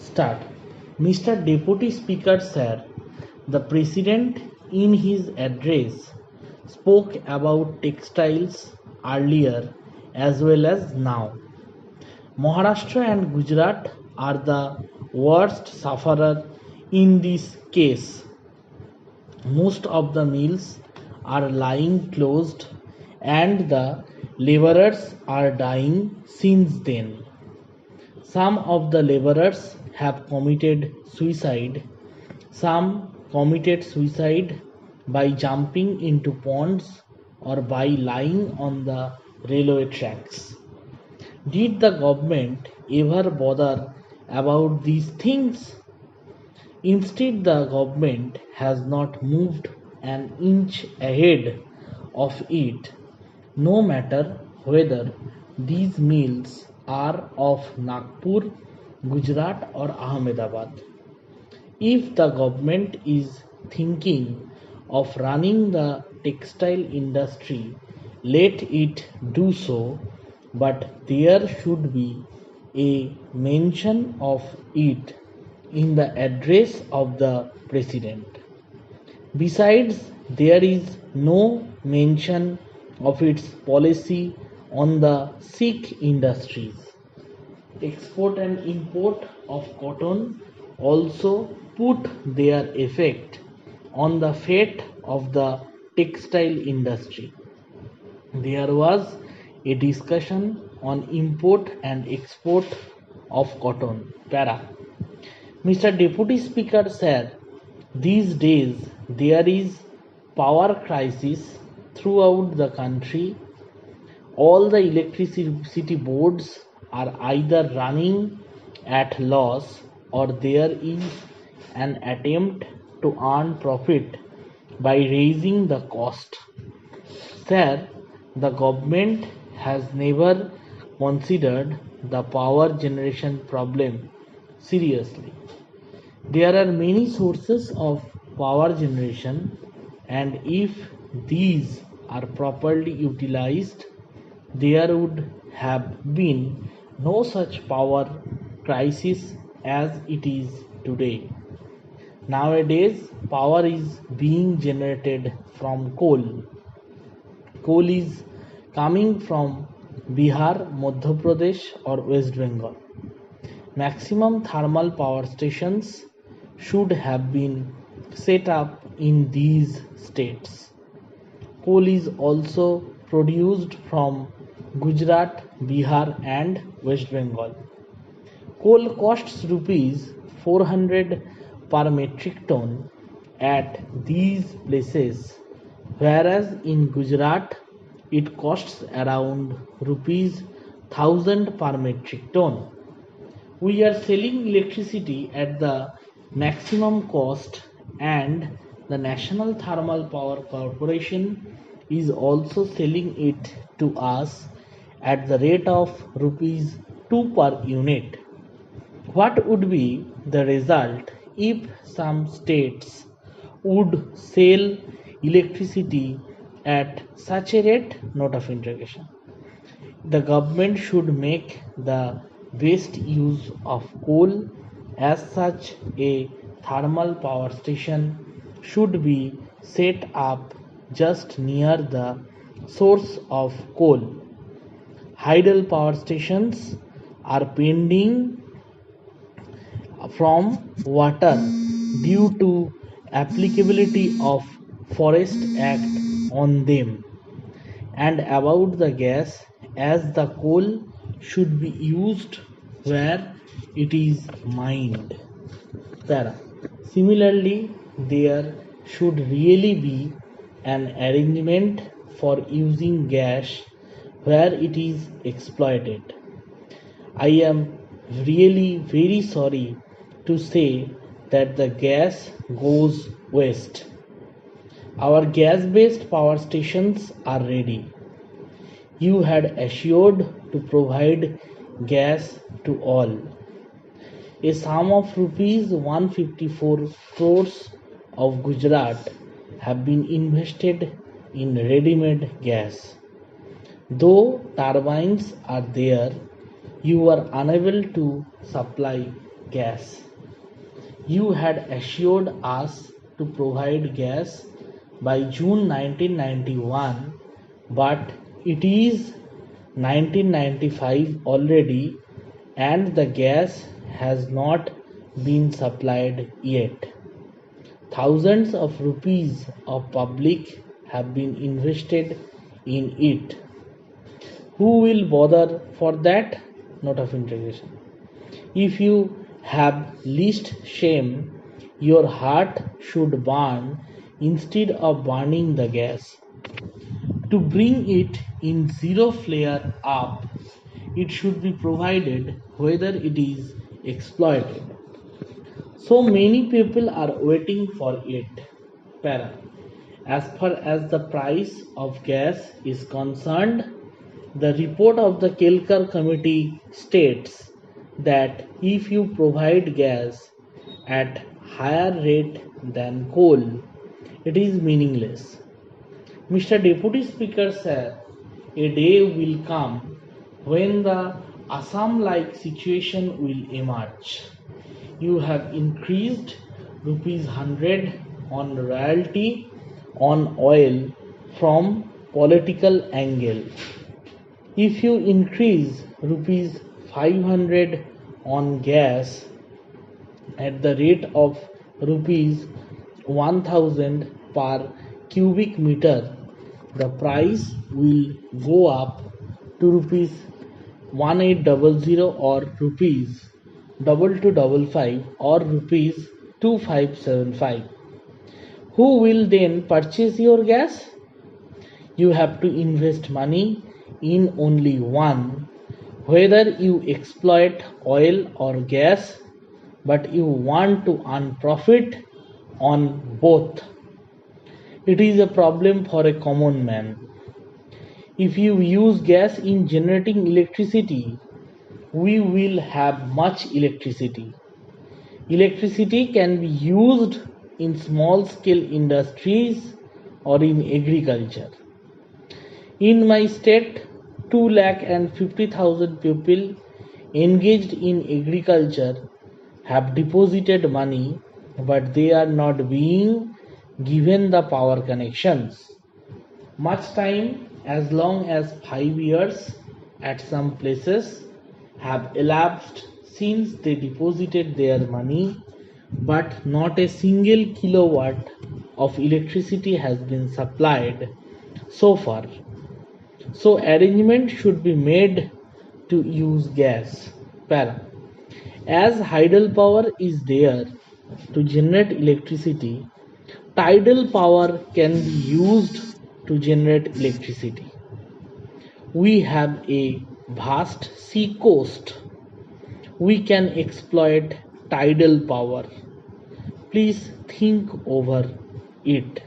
Start. Mr. Deputy Speaker, sir, the President in his address spoke about textiles earlier as well as now. Maharashtra and Gujarat are the worst sufferer in this case. Most of the mills are lying closed and the laborers are dying since then. Some of the laborers have committed suicide. Some committed suicide by jumping into ponds or by lying on the railway tracks. Did the government ever bother about these things? Instead, the government has not moved an inch ahead of it, no matter whether these mills are of Nagpur, Gujarat, or Ahmedabad. If the government is thinking of running the textile industry, let it do so, but there should be a mention of it in the address of the President. Besides, there is no mention of its policy on the Sikh industries. Export and import of cotton also put their effect on the fate of the textile industry. There was a discussion on import and export of cotton. Para. Mr. Deputy Speaker, sir, these days there is power crisis throughout the country. All the electricity boards are either running at loss or there is an attempt to earn profit by raising the cost. Sir, the government has never considered the power generation problem seriously. There are many sources of power generation, and if these are properly utilized, there would have been no such power crisis as it is today. Nowadays, power is being generated from coal. Coal is coming from Bihar, Madhya Pradesh, or West Bengal. Maximum thermal power stations should have been set up in these states. Coal is also produced from Gujarat, Bihar, and West Bengal. Coal costs rupees 400 per metric ton at these places, whereas in Gujarat it costs around rupees 1000 per metric ton. We are selling electricity at the maximum cost, and the National Thermal Power Corporation is also selling it to us at the rate of rupees 2 per unit. What would be the result if some states would sell electricity at such a rate? Note of interrogation. The government should make the best use of coal. As such, a thermal power station should be set up just near the source of coal. Hydel power stations are pending from water due to applicability of Forest Act on them. And about the gas, as the coal should be used where it is mined. Para. Similarly, there should really be an arrangement for using gas where it is exploited. I am really very sorry to say that the gas goes waste. Our gas based power stations are ready. You had assured to provide gas to all. A sum of rupees 154 crores of Gujarat have been invested in ready-made gas. Though turbines are there, you are unable to supply gas. You had assured us to provide gas by June 1991, but it is 1995 already and the gas has not been supplied yet. Thousands of rupees of public have been invested in it. Who will bother for that? Note of interrogation. If you have least shame, your heart should burn instead of burning the gas. To bring it in zero flare up, it should be provided whether it is exploited. So many people are waiting for it. Para. As far as the price of gas is concerned, the report of the Kelkar committee states that if you provide gas at higher rate than coal, it is meaningless. Mr. Deputy Speaker said, a day will come when the Assam-like situation will emerge. You have increased rupees 100 on royalty on oil from political angle. If you increase rupees 500 on gas at the rate of rupees 1000 per cubic meter, the price will go up to rupees 1800 or rupees 2255 or rupees 2575. Who will then purchase your gas? You have to invest money in only one, whether you exploit oil or gas, but you want to earn profit on both. It is a problem for a common man. If you use gas in generating electricity, we will have much electricity. Electricity can be used in small scale industries or in agriculture. In my state, 2,50,000 people engaged in agriculture have deposited money, but they are not being given the power connections. Much time, as long as 5 years at some places, have elapsed since they deposited their money, but not a single kilowatt of electricity has been supplied so far. So arrangement should be made to use gas. Para. As hydropower is there to generate electricity, tidal power can be used to generate electricity. We have a vast sea coast. We can exploit tidal power. Please think over it.